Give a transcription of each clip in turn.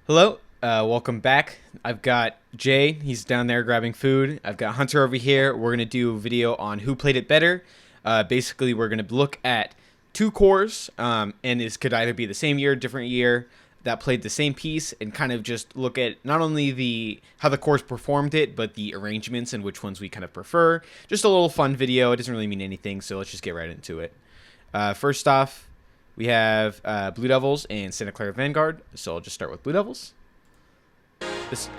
Hello, welcome back. I've got Jay, he's down there grabbing food. I've got Hunter over here. We're going to do a video on who played it better. Basically, we're going to look at two cores, and this could either be the same year, different year, that played the same piece, and kind of just look at not only the how the cores performed it, but the arrangements and which ones we kind of prefer. Just a little fun video. It doesn't really mean anything, so let's just get right into it. First off, we have Blue Devils and Santa Clara Vanguard. So I'll just start with Blue Devils. This.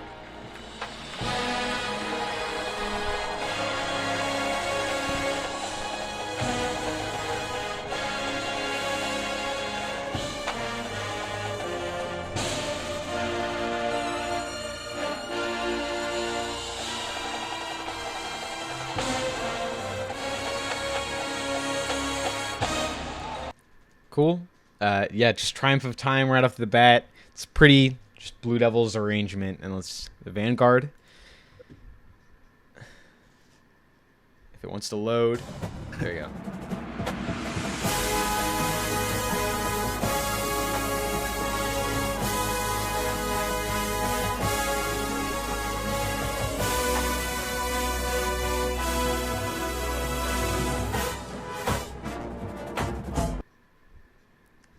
Cool. Yeah, just Triumph of Time right off the bat. It's pretty. Just Blue Devils arrangement, and let's the Vanguard. If it wants to load, there you go.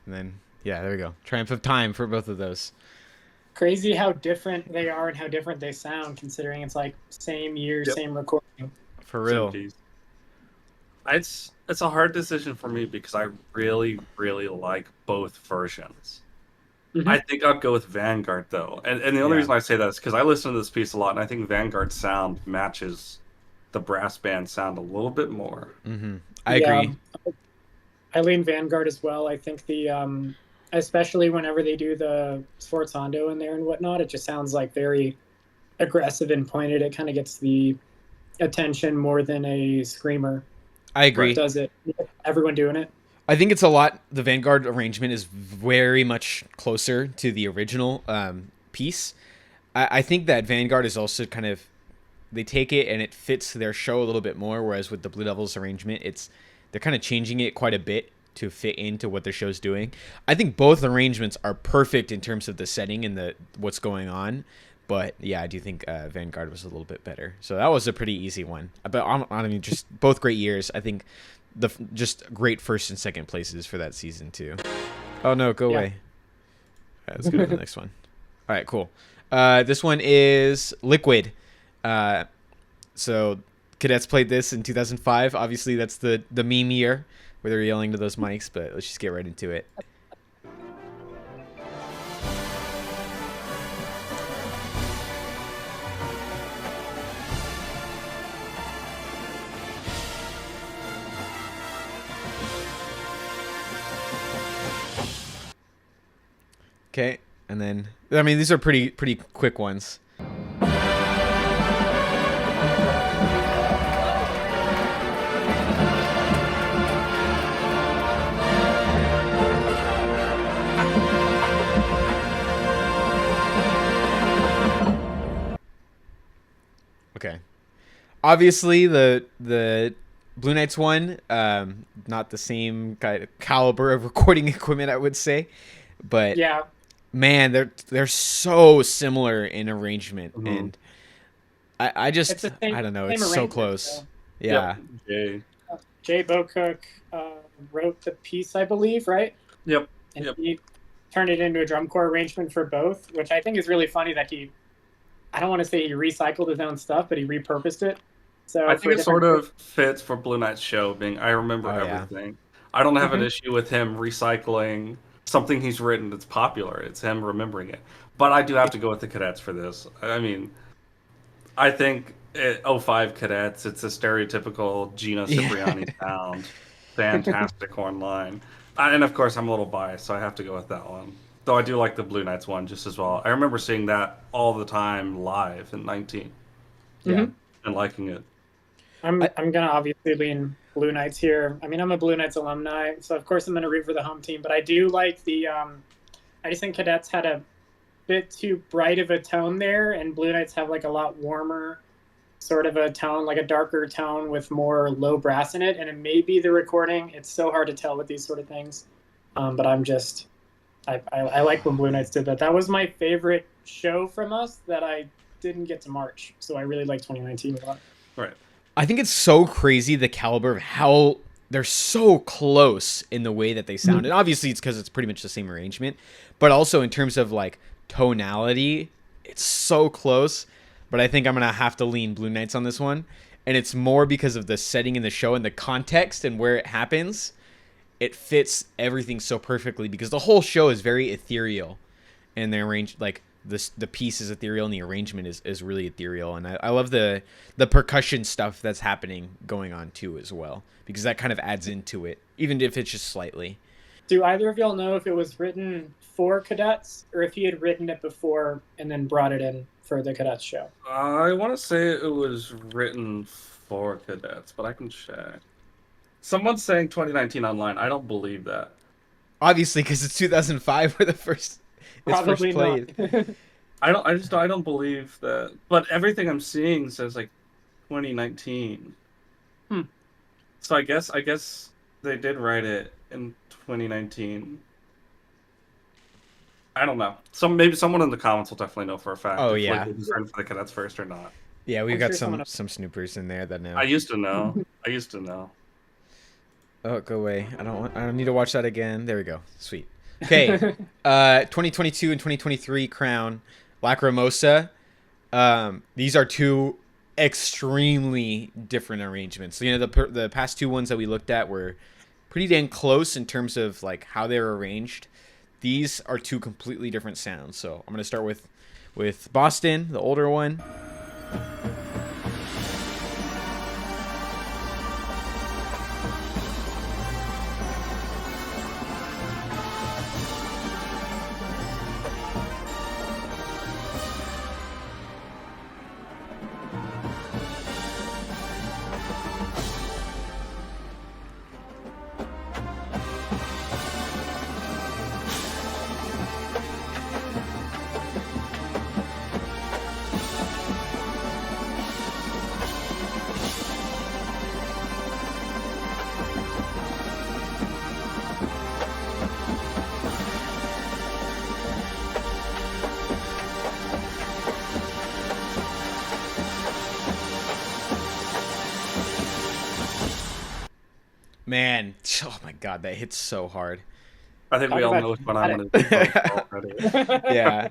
And then, yeah, there we go. Triumph of Time for both of those. Crazy how different they are and how different they sound, considering it's like same year, same recording. For real. It's a hard decision for me because I really like both versions. Mm-hmm. I think I'd go with Vanguard though, and the only reason I say that is because I listen to this piece a lot, and I think Vanguard's sound matches the brass band sound a little bit more. Mm-hmm. I agree. I lean Vanguard as well. I think the especially whenever they do the sforzando in there and whatnot, it just sounds like very aggressive and pointed. It kind of gets the attention more than a screamer. I agree. Does it? Everyone doing it? I think it's a lot. The Vanguard arrangement is very much closer to the original piece. I think that Vanguard is also kind of, they take it and it fits their show a little bit more, whereas with the Blue Devils arrangement, they're kind of changing it quite a bit to fit into what their show's doing. I think both arrangements are perfect in terms of the setting and what's going on. But yeah, I do think Vanguard was a little bit better. So that was a pretty easy one. But I mean, just both great years. I think just great first and second places for that season too. Oh no, go away. Right, let's go to the next one. All right, cool. This one is Liquid. So Cadets played this in 2005. Obviously, that's the meme year where they're yelling to those mics. But let's just get right into it. Okay, and then I mean these are pretty quick ones. Okay, obviously the Blue Knights one, not the same kind of caliber of recording equipment, I would say, but yeah. Man, they're so similar in arrangement, and I just I don't know, it's so close. So. Yeah. Yep. Jay Bocook wrote the piece, I believe, right? Yep. And he turned it into a drum corps arrangement for both, which I think is really funny that I don't want to say he recycled his own stuff, but he repurposed it. So I think it sort of fits for Blue Knight's show, being I remember everything. Yeah. I don't have an issue with him recycling something he's written that's popular. It's him remembering it. But I do have to go with the Cadets for this. I mean, I think 05 Cadets, it's a stereotypical Gino Cipriani sound. Fantastic horn line. And of course, I'm a little biased, so I have to go with that one. Though I do like the Blue Knights one just as well. I remember seeing that all the time live in 19. Yeah. And liking it. I'm gonna obviously lean Blue Knights here. I mean, I'm a Blue Knights alumni, so of course I'm gonna root for the home team. But I do like the. I just think Cadets had a bit too bright of a tone there, and Blue Knights have like a lot warmer, sort of a tone, like a darker tone with more low brass in it. And it may be the recording. It's so hard to tell with these sort of things, but I'm just I like when Blue Knights did that. That was my favorite show from us that I didn't get to March, so I really like 2019 a lot. Right. I think it's so crazy the caliber of how they're so close in the way that they sound. And obviously it's because it's pretty much the same arrangement, but also in terms of like tonality, it's so close. But I think I'm going to have to lean Blue Knights on this one. And it's more because of the setting in the show and the context and where it happens. It fits everything so perfectly because the whole show is very ethereal, and they arrange like the piece is ethereal and the arrangement is really ethereal. And I love the percussion stuff that's happening going on too as well, because that kind of adds into it, even if it's just slightly. Do either of y'all know if it was written for Cadets or if he had written it before and then brought it in for the Cadets show? I want to say it was written for Cadets, but I can check. Someone's saying 2019 online. I don't believe that. Obviously, because it's 2005 where it's first played. Not. I don't believe that. But everything I'm seeing says like 2019. So I guess they did write it in 2019. I don't know. Maybe someone in the comments will definitely know for a fact. Oh, if, yeah. Like, it was written for the Cadets first or not. Yeah, we've I'm got sure some snoopers in there that know. I used to know. Oh, go away. I don't need to watch that again. There we go. Sweet. Okay. 2022 and 2023 crown Lacrimosa. These are two extremely different arrangements. So, the past two ones that we looked at were pretty dang close in terms of like how they're arranged. These are two completely different sounds. So I'm going to start with Boston, the older one. Man, oh my god, that hits so hard. I think we all know what I'm going to do already. Yeah.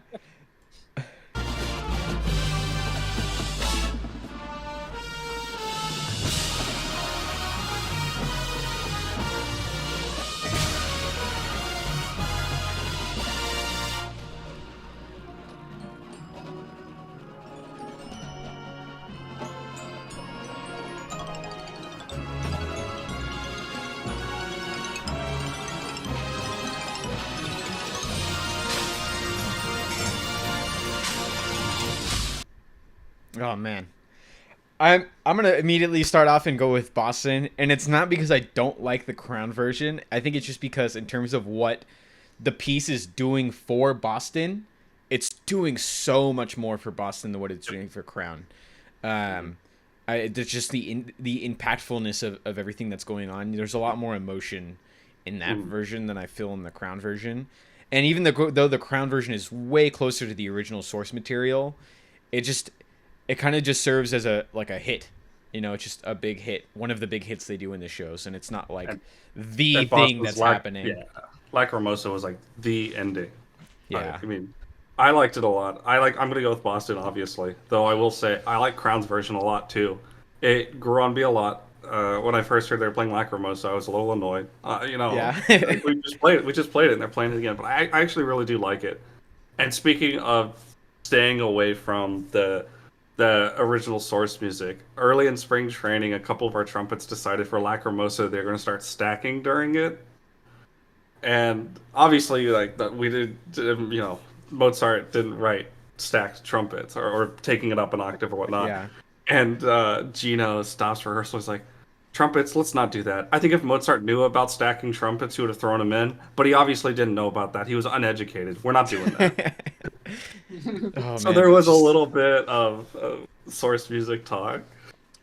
Oh man, I'm gonna immediately start off and go with Boston, and it's not because I don't like the Crown version. I think it's just because in terms of what the piece is doing for Boston, it's doing so much more for Boston than what it's doing for Crown. There's just the impactfulness of everything that's going on. There's a lot more emotion in that version than I feel in the Crown version, and even though the Crown version is way closer to the original source material, it kind of just serves as a hit. It's just a big hit, one of the big hits they do in the shows, and it's not like the thing that's happening. Yeah, Lacrimosa was like the ending. Yeah, I mean, I liked it a lot. I'm gonna go with Boston, obviously. Though I will say I like Crown's version a lot too. It grew on me a lot. When I first heard they were playing Lacrimosa, I was a little annoyed. Yeah. we just played it, and they're playing it again. But I actually really do like it. And speaking of staying away from the original source music, early in spring training, a couple of our trumpets decided for Lacrimosa they're going to start stacking during it. And obviously, Mozart didn't write stacked trumpets or taking it up an octave or whatnot. Yeah. And Gino stops rehearsal. He's like, trumpets, let's not do that. I think if Mozart knew about stacking trumpets, he would have thrown them in. But he obviously didn't know about that. He was uneducated. We're not doing that. So there was a little bit of source music talk.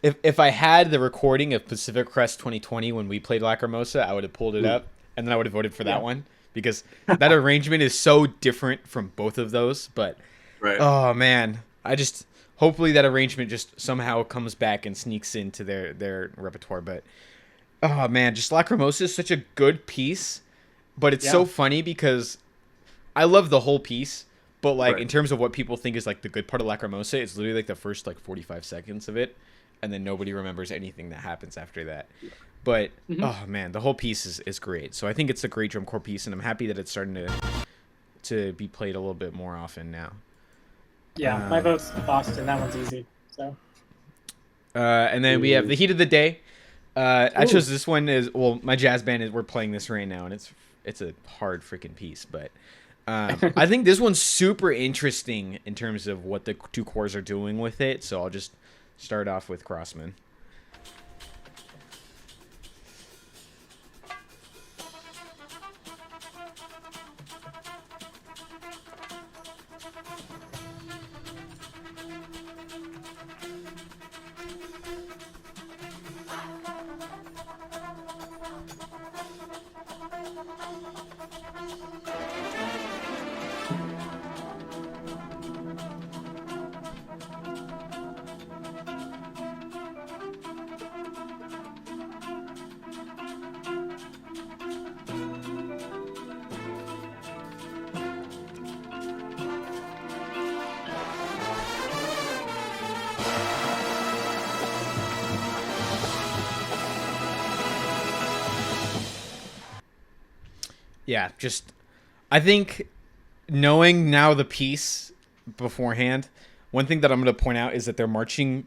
If I had the recording of Pacific Crest 2020 when we played Lacrimosa, I would have pulled it up, and then I would have voted for that one. because that arrangement is so different from both of those. But Right. oh man, I just hopefully that arrangement just somehow comes back and sneaks into their repertoire. But oh man, just Lacrimosa is such a good piece, but it's so funny because I love the whole piece. But like in terms of what people think is like the good part of Lacrimosa, it's literally like the first like 45 seconds of it, and then nobody remembers anything that happens after that. But oh man, the whole piece is great. So I think it's a great drum corps piece, and I'm happy that it's starting to be played a little bit more often now. Yeah, my vote's Boston. That one's easy. So. And then we have the heat of the day. I chose this one as well. My jazz band is we're playing this right now, and it's a hard freaking piece, but. I think this one's super interesting in terms of what the two corps are doing with it, so I'll just start off with Crossmen. Yeah, just I think knowing now the piece beforehand, one thing that I'm going to point out is that they're marching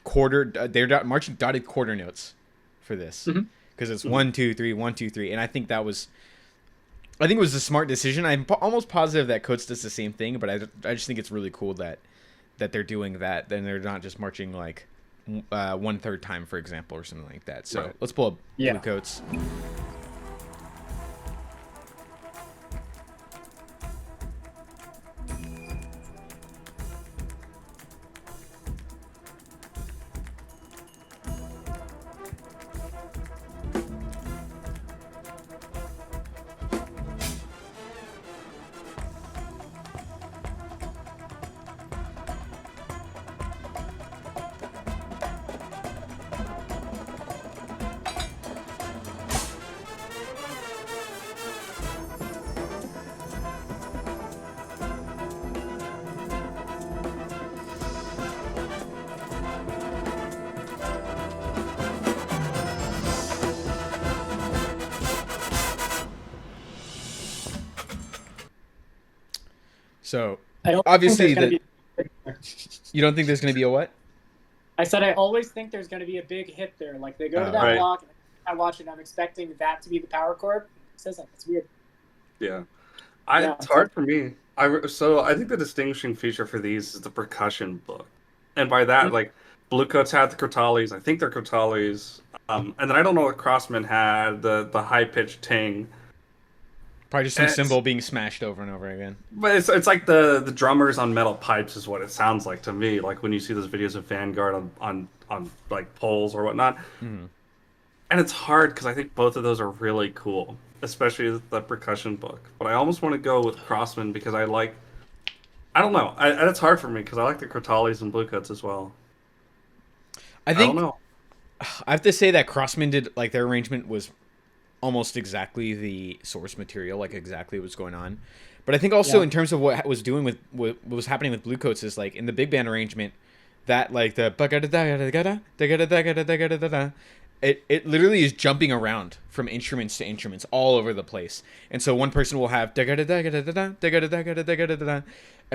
marching dotted quarter notes for this because it's 1 2 3 1 2 3, and I think it was a smart decision. I'm almost positive that Coates does the same thing, but I just think it's really cool that they're doing that. Then they're not just marching like 1/3 time, for example, or something like that. So let's pull up Bluecoats. So obviously you don't think there's going to be a what? I said I always think there's going to be a big hit there. Like they go to that block, and I watch it. I'm expecting that to be the power chord. It isn't. It's weird. Yeah, it's hard for me. I think the distinguishing feature for these is the percussion book, and by that like Bluecoats had the crotales. I think they're crotales, and then I don't know what Crossmen had the high pitched ting. Probably just some cymbal being smashed over and over again. But it's like the drummers on metal pipes is what it sounds like to me. Like when you see those videos of Vanguard on like poles or whatnot. Mm-hmm. And it's hard because I think both of those are really cool, especially the percussion book. But I almost want to go with Crossmen because I don't know. It's hard for me because I like the crotales and Bluecoats as well. I don't know. I have to say that Crossmen did like their arrangement was almost exactly the source material, like exactly what's going on. But I think also in terms of what was doing with what was happening with Bluecoats is like in the big band arrangement, that like the it literally is jumping around from instruments to instruments all over the place. And so one person will have and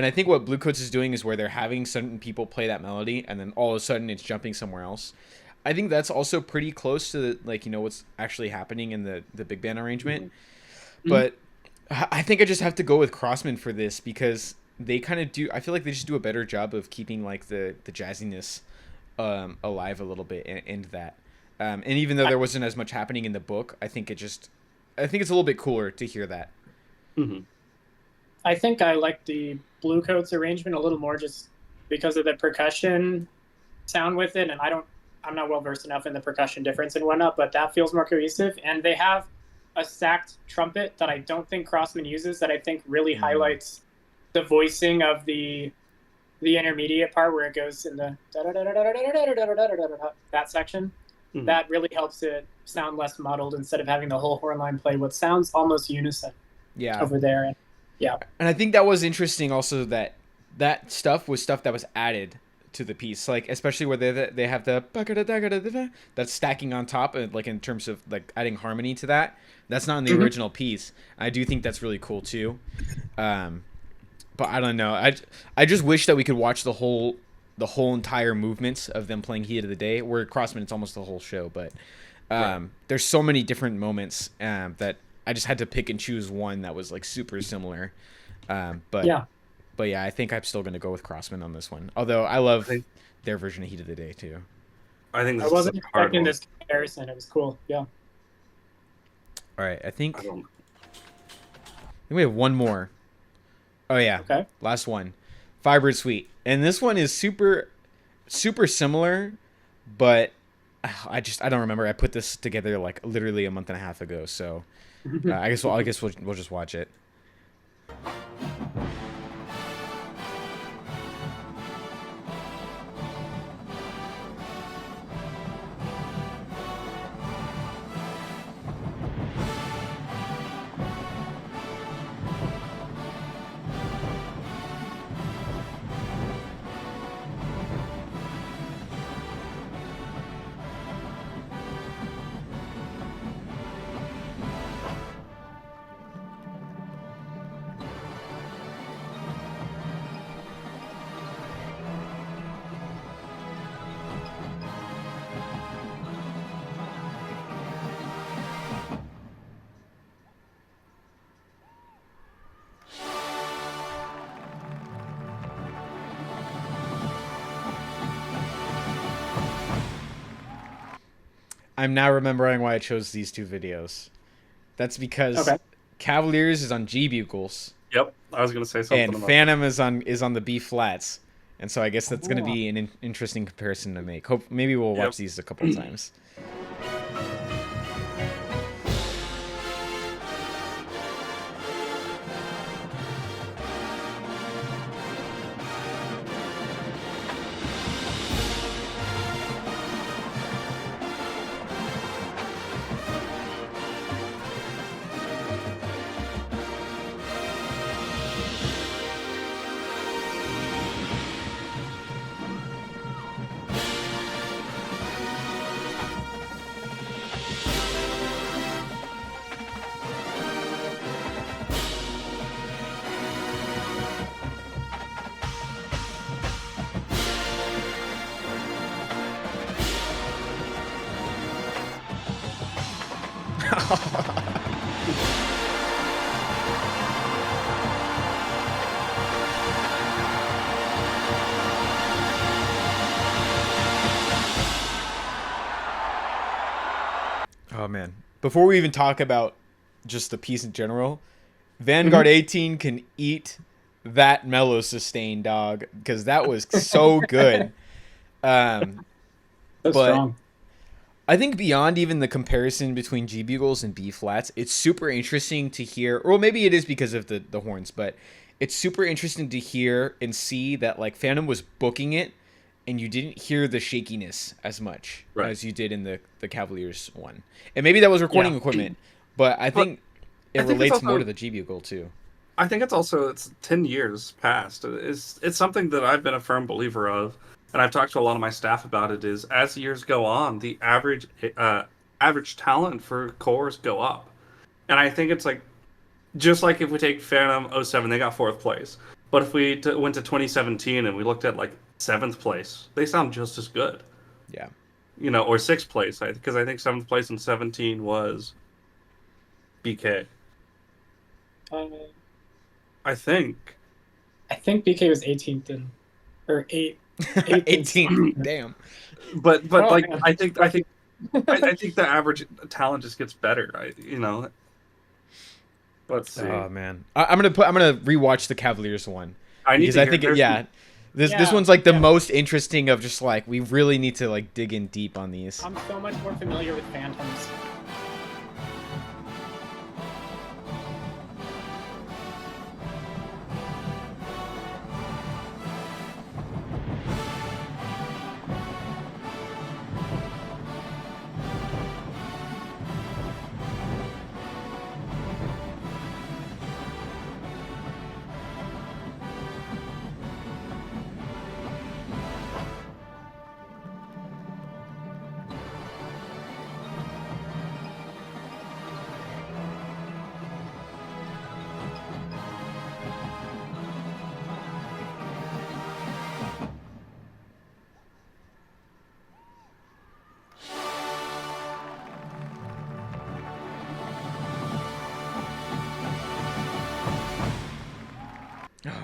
I think what Bluecoats is doing is where they're having certain people play that melody and then all of a sudden it's jumping somewhere else. I think that's also pretty close to what's actually happening in the big band arrangement. Mm-hmm. But I think I just have to go with Crossmen for this because they kind of do. I feel like they just do a better job of keeping like the jazziness alive a little bit in that. And even though there wasn't as much happening in the book, I think it's a little bit cooler to hear that. Mm-hmm. I think I like the Bluecoats arrangement a little more just because of the percussion sound with it, and I'm not well versed enough in the percussion difference and whatnot, but that feels more cohesive. And they have a sacked trumpet that I don't think Crossman uses, that I think really highlights the voicing of the intermediate part where it goes in the that section. That really helps it sound less muddled instead of having the whole horn line play what sounds almost unison over there. And and I think that was interesting also, that stuff was stuff that was added to the piece, like especially where they have the that's stacking on top, and like in terms of like adding harmony to that's not in the original piece. I do think that's really cool too. But I don't know, I just wish that we could watch the whole entire movements of them playing Heat of the Day, where Crossman it's almost the whole show, but there's so many different moments that I just had to pick and choose one that was like super similar. But yeah, I think I'm still going to go with Crossman on this one. Although I love their version of Heat of the Day too. I think I wasn't expecting this comparison. It was cool. Yeah. All right, I think we have one more. Oh yeah. Okay. Last one, Firebird Suite, and this one is super similar, but I don't remember. I put this together like literally a month and a half ago, so I guess we'll just watch it. I'm now remembering why I chose these two videos. That's because Cavaliers is on G bugles. Yep, I was gonna say something. And about Phantom that. is on the B flats, and so I guess that's gonna be an interesting comparison to make. Maybe we'll watch these a couple of times. Oh man! Before we even talk about just the piece in general, Vanguard 18 can eat that mellow sustain, dog, because that was so good. But strong. I think beyond even the comparison between G bugles and B flats, it's super interesting to hear. Or maybe it is because of the horns, but it's super interesting to hear and see that like Phantom was booking it, and you didn't hear the shakiness as much as you did in the Cavaliers one. And maybe that was recording equipment, but I think it relates more to the G bugle too. I think it's 10 years past. It's something that I've been a firm believer of, and I've talked to a lot of my staff about it, is as years go on, the average talent for cores go up. And I think it's like, just like if we take Phantom 07, they got 4th place. But if we went to 2017 and we looked at like 7th place, they sound just as good. Yeah. You know, or 6th place, because I think 7th place in 17 was BK. I think BK was 18th or 8th. 18th. Damn. But like man. I think the average talent just gets better. Let's see. Oh man, I'm gonna rewatch the Cavaliers one because I think this one's like the most interesting of just like we really need to like dig in deep on these. I'm so much more familiar with Phantoms.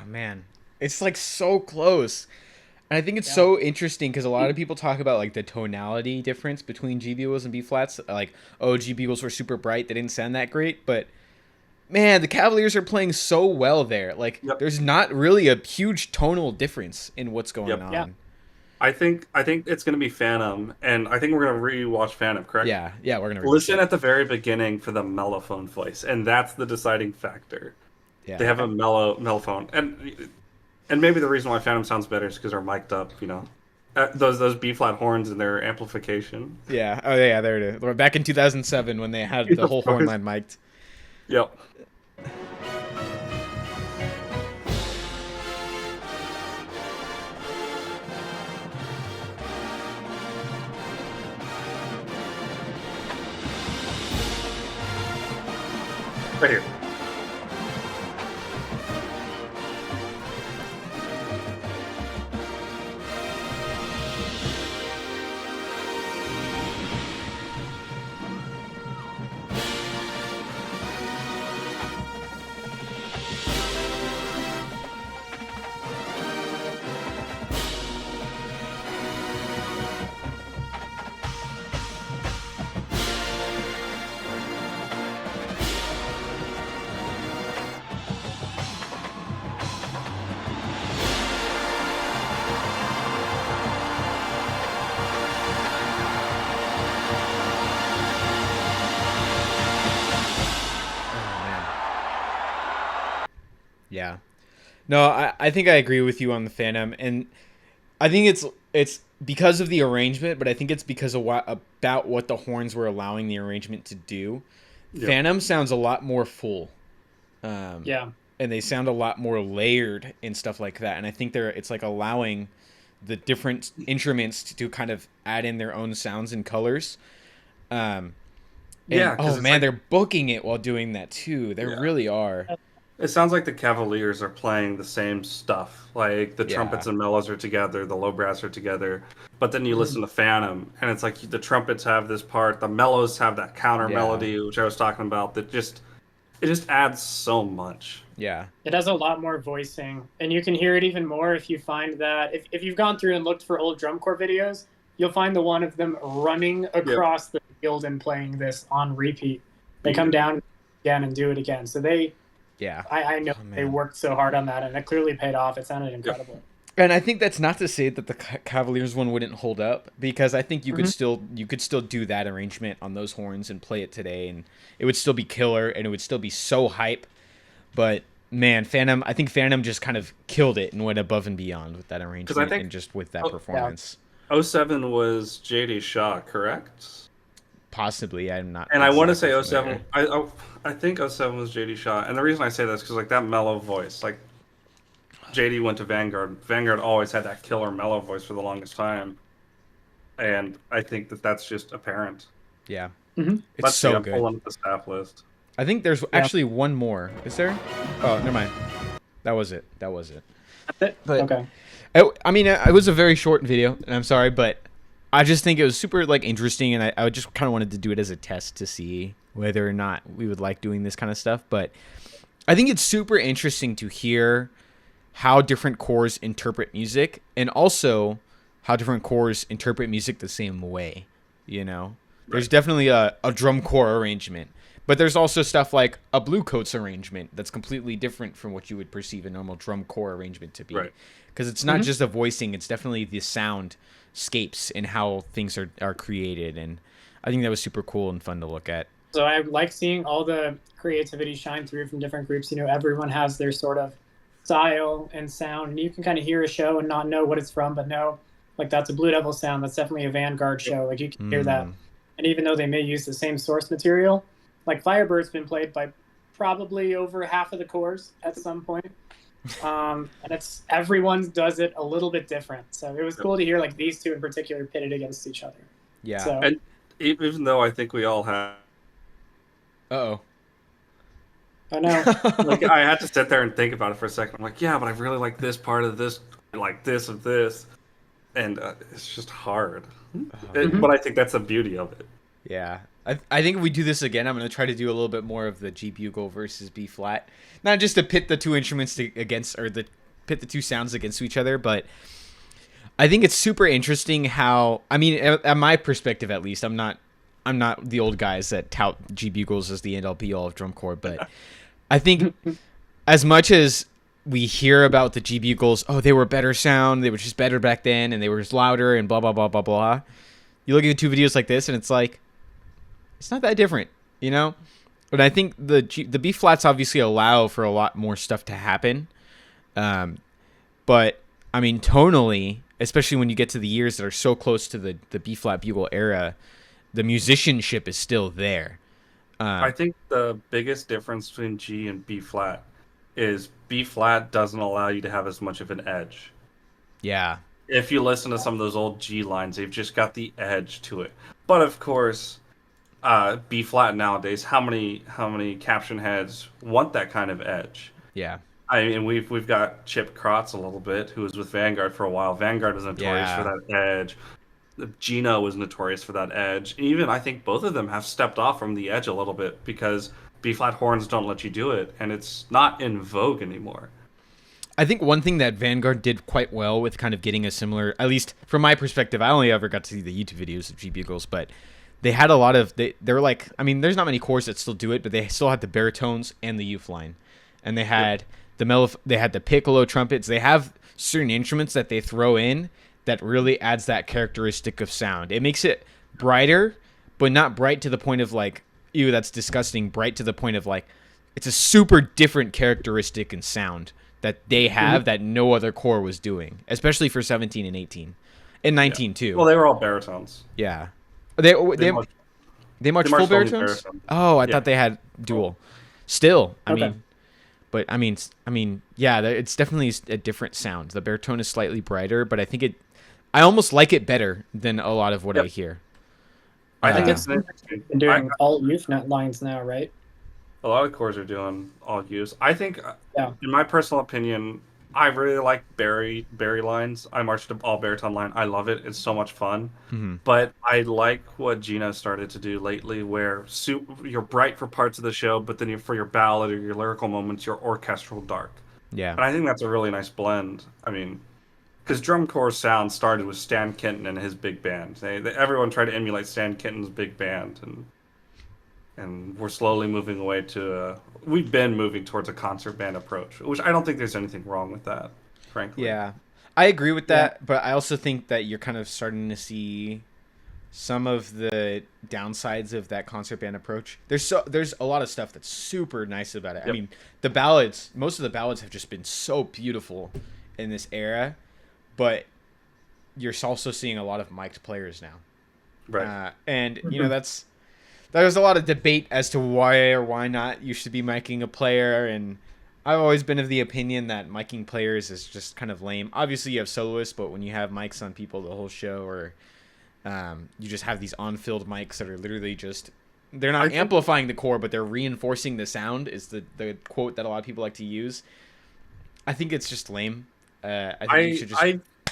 man, it's like so close. And I think it's so interesting because a lot of people talk about like the tonality difference between G bugles and B flats. Like, oh, G bugles were super bright; they didn't sound that great. But man, the Cavaliers are playing so well there. Like, there's not really a huge tonal difference in what's going on. Yeah. I think it's going to be Phantom, and I think we're going to re-watch Phantom, correct? Yeah, we're going to listen at the very beginning for the mellophone voice, and that's the deciding factor. Yeah. They have a mellophone, and maybe the reason why Phantom sounds better is because they're mic'd up, you know. Those B flat horns and their amplification. Yeah. Oh yeah, there it is. Back in 2007 when they had the whole horn line mic'd. Yep. Right here. Yeah. No, I think I agree with you on the Phantom, and I think it's because of the arrangement, but I think it's because of about what the horns were allowing the arrangement to do. Yep. Phantom sounds a lot more full. And they sound a lot more layered and stuff like that, and I think it's like allowing the different instruments to kind of add in their own sounds and colors. Oh man, they're booking it while doing that too. They really are. It sounds like the Cavaliers are playing the same stuff. Like the trumpets and mellows are together, the low brass are together. But then you listen to Phantom, and it's like the trumpets have this part, the mellows have that counter melody, which I was talking about. It just adds so much. Yeah, it has a lot more voicing, and you can hear it even more if you find that if you've gone through and looked for old drum corps videos, you'll find the one of them running across the field and playing this on repeat. They come down again and do it again. So they. Yeah, I know they worked so hard on that, and it clearly paid off. It sounded incredible. And I think that's not to say that the Cavaliers one wouldn't hold up, because I think you could still do that arrangement on those horns and play it today, and it would still be killer, and it would still be so hype. But man, I think Phantom just kind of killed it and went above and beyond with that arrangement and just with that performance. 07 was J.D. Shaw, correct? Possibly, I'm not. And I want to say 07. I think 07 was JD Shaw, and the reason I say that is because like that mellow voice, like JD went to Vanguard. Vanguard always had that killer mellow voice for the longest time, and I think that's just apparent. Yeah, it's so good. Pulling up the staff list. I think there's actually one more. Is there? Oh, never mind. That was it. That's it. But, okay. I mean, it was a very short video, and I'm sorry, but I just think it was super like interesting, and I just kind of wanted to do it as a test to see whether or not we would like doing this kind of stuff. But I think it's super interesting to hear how different corps interpret music, and also how different corps interpret music the same way. You know, there's definitely a drum corps arrangement, but there's also stuff like a Bluecoats arrangement that's completely different from what you would perceive a normal drum corps arrangement to be. Because it's not just the voicing, it's definitely the soundscapes and how things are created. And I think that was super cool and fun to look at. So I like seeing all the creativity shine through from different groups. You know, everyone has their sort of style and sound, and you can kind of hear a show and not know what it's from, but know, like, that's a Blue Devil sound. That's definitely a Vanguard show. Like, you can hear that. And even though they may use the same source material, like Firebird's been played by probably over half of the corps at some point. And everyone does it a little bit different. So it was cool to hear like these two in particular pitted against each other. Yeah. So, and even though I think we all have. Uh-oh. I know. Like, I had to sit there and think about it for a second. I'm like, yeah, but I really like this part of this, like this of this. And it's just hard. But I think that's the beauty of it. Yeah. I think if we do this again, I'm going to try to do a little bit more of the G bugle versus B flat. Not just to pit the two instruments against, or the pit the two sounds against each other, but I think it's super interesting how, I mean, at my perspective at least, I'm not the old guys that tout G bugles as the end all be all of drum corps, but I think as much as we hear about the G bugles, oh, they were better sound, they were just better back then, and they were just louder and blah blah blah blah blah. You look at two videos like this, and it's like, it's not that different, you know. But I think the B flats obviously allow for a lot more stuff to happen, but I mean tonally, especially when you get to the years that are so close to the B flat bugle era, the musicianship is still there. I think the biggest difference between G and B flat is B flat doesn't allow you to have as much of an edge. Yeah. If you listen to some of those old G lines, they've just got the edge to it. But of course, B flat nowadays, how many caption heads want that kind of edge? Yeah. I mean, we've got Chip Krotz a little bit, who was with Vanguard for a while. Vanguard was notorious for that edge. Gino was notorious for that edge. Even I think both of them have stepped off from the edge a little bit because B-flat horns don't let you do it, and it's not in vogue anymore. I think one thing that Vanguard did quite well with kind of getting a similar, at least from my perspective, I only ever got to see the YouTube videos of G Bugles, but they had a lot of, they're like, I mean, there's not many corps that still do it, but they still had the baritones and the youth line. And they had they had the piccolo trumpets. They have certain instruments that they throw in that really adds that characteristic of sound. It makes it brighter, but not bright to the point of like, ew, that's disgusting. Bright to the point of like, it's a super different characteristic and sound that they have that no other corps was doing, especially for 17 and 18 and 19 too. Well, they were all baritones. Yeah. They march full baritones? Oh, I thought they had dual. Still, I mean, yeah, it's definitely a different sound. The baritone is slightly brighter, but I think I almost like it better than a lot of what I hear. I think it's doing all youth net lines now, right? A lot of corps are doing all use. I think, in my personal opinion, I really like Barry lines. I marched an all baritone line. I love it. It's so much fun. Mm-hmm. But I like what Gina started to do lately, where you're bright for parts of the show, but then for your ballad or your lyrical moments, you're orchestral dark. Yeah. And I think that's a really nice blend. I mean, because drum corps sound started with Stan Kenton and his big band. Everyone tried to emulate Stan Kenton's big band, and we're slowly moving away to we've been moving towards a concert band approach, which I don't think there's anything wrong with that, frankly. Yeah, I agree with that, but I also think that you're kind of starting to see some of the downsides of that concert band approach. There's a lot of stuff that's super nice about it. I mean, the ballads, most of the ballads have just been so beautiful in this era, but you're also seeing a lot of mic'd players now. Right. And, you know, there's a lot of debate as to why or why not you should be miking a player, and I've always been of the opinion that miking players is just kind of lame. Obviously, you have soloists, but when you have mics on people the whole show, or you just have these on-field mics that are literally just, they're not amplifying the core, but they're reinforcing the sound, is the quote that a lot of people like to use. I think it's just lame. I think you should just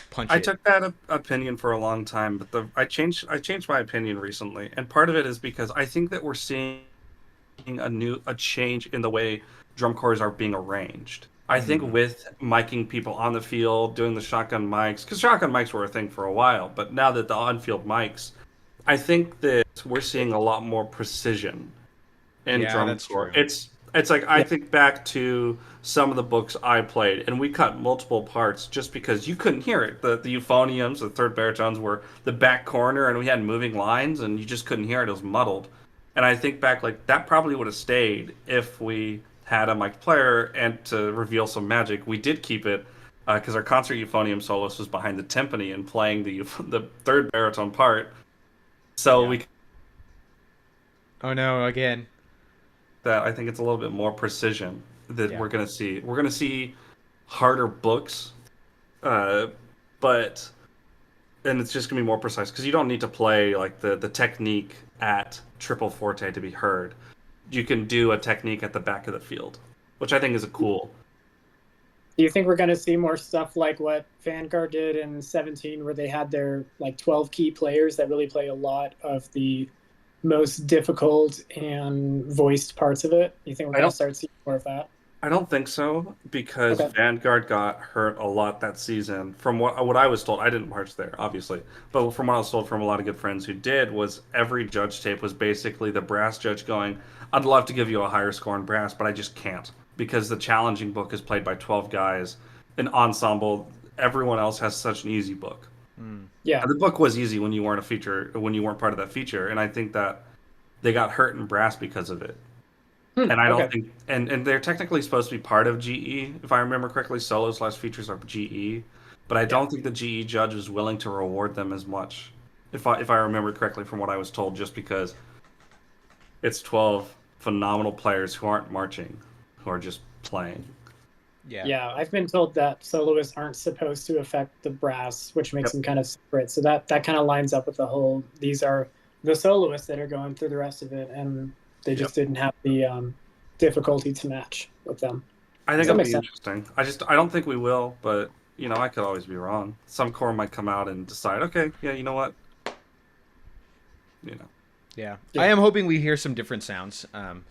punch it. I took that opinion for a long time, but I changed my opinion recently, and part of it is because I think that we're seeing a change in the way drum corps are being arranged. I think with miking people on the field, doing the shotgun mics, because shotgun mics were a thing for a while, but now that the on-field mics, I think that we're seeing a lot more precision in drum corps. True. It's like, I think back to some of the books I played, and we cut multiple parts just because you couldn't hear it. The euphoniums, the third baritones were the back corner, and we had moving lines, and you just couldn't hear it. It was muddled. And I think back, like, that probably would have stayed if we had a mic player, and to reveal some magic, we did keep it, because our concert euphonium soloist was behind the timpani and playing the third baritone part. So we... Oh no, again. That I think it's a little bit more precision that we're gonna see. We're gonna see harder books, but it's just gonna be more precise because you don't need to play like the technique at triple forte to be heard. You can do a technique at the back of the field, which I think is cool. Do you think we're gonna see more stuff like what Vanguard did in 17, where they had their like 12 key players that really play a lot of the most difficult and voiced parts of it? You think we're going to start seeing more of that? I don't think so because Okay. Vanguard got hurt a lot that season. From what I was told, I didn't march there, obviously, but from what I was told from a lot of good friends who did, was every judge tape was basically the brass judge going, "I'd love to give you a higher score in brass, but I just can't because the challenging book is played by 12 guys, an ensemble. Everyone else has such an easy book. Yeah. And the book was easy when you weren't a feature, when you weren't part of that feature, and I think that they got hurt in brass because of it. And I don't Okay. think, and they're technically supposed to be part of GE, if I remember correctly. Solos/features are GE, but I Yeah. don't think the GE judge was willing to reward them as much, if I remember correctly from what I was told, just because it's 12 phenomenal players who aren't marching, who are just playing. Yeah. Yeah, I've been told that soloists aren't supposed to affect the brass, which makes Yep. them kind of separate. So that kind of lines up with the whole. These are the soloists that are going through the rest of it, and they Yep. just didn't have the difficulty to match with them. I Does think that it'll make be sense? interesting. I don't think we will, but I could always be wrong. Some corps might come out and decide, okay, yeah, you know what, Yeah. Yeah. I am hoping we hear some different sounds. And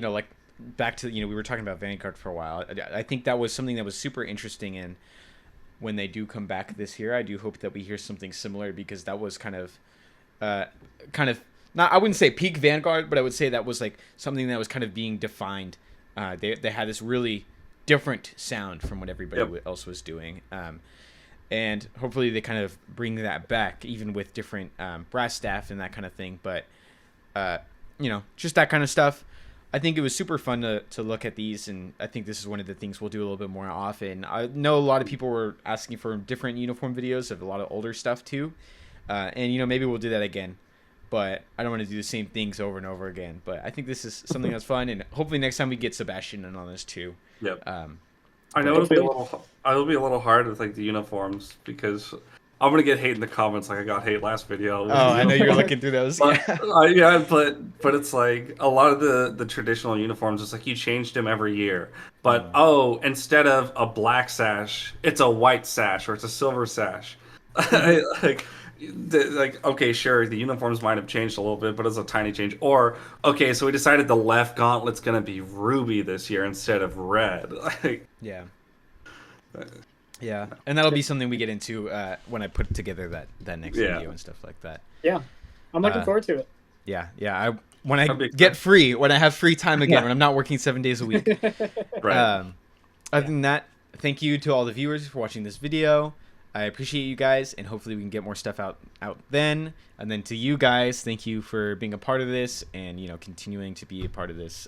like back to we were talking about Vanguard for a while. I think that was something that was super interesting. And when they do come back this year, I do hope that we hear something similar, because that was kind of not, I wouldn't say peak Vanguard, but I would say that was like something that was kind of being defined. They had this really different sound from what everybody Yep. else was doing. And hopefully they kind of bring that back, even with different brass staff and that kind of thing. But just that kind of stuff. I think it was super fun to look at these, and I think this is one of the things we'll do a little bit more often. I know a lot of people were asking for different uniform videos of a lot of older stuff too, and maybe we'll do that again. But I don't want to do the same things over and over again. But I think this is something that's fun, and hopefully next time we get Sebastian in on this too. Yep. Um, I know it'll be a little hard with like the uniforms because I'm gonna get hate in the comments like I got hate last video. With oh, the I know you're uniforms. looking through those. But, Yeah. but it's like a lot of the traditional uniforms. It's like you changed them every year. But instead of a black sash, it's a white sash or it's a silver sash. Okay, sure, the uniforms might have changed a little bit, but it's a tiny change. Or okay, so we decided the left gauntlet's gonna be ruby this year instead of red. Yeah. Yeah, and that'll be something we get into when I put together that next video and stuff like that. Yeah, I'm looking forward to it. Yeah. When I That'd be get fun. free, when I have free time again, when I'm not working 7 days a week. Right. Other than that, thank you to all the viewers for watching this video. I appreciate you guys, and hopefully we can get more stuff out then. And then to you guys, thank you for being a part of this, and continuing to be a part of this.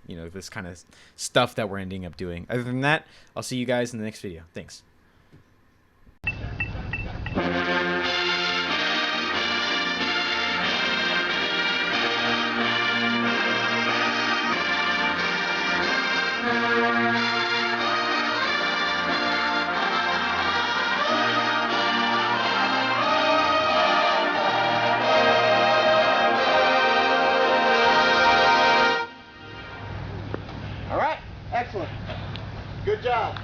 This kind of stuff that we're ending up doing. Other than that, I'll see you guys in the next video. Thanks. All right, excellent. Good job.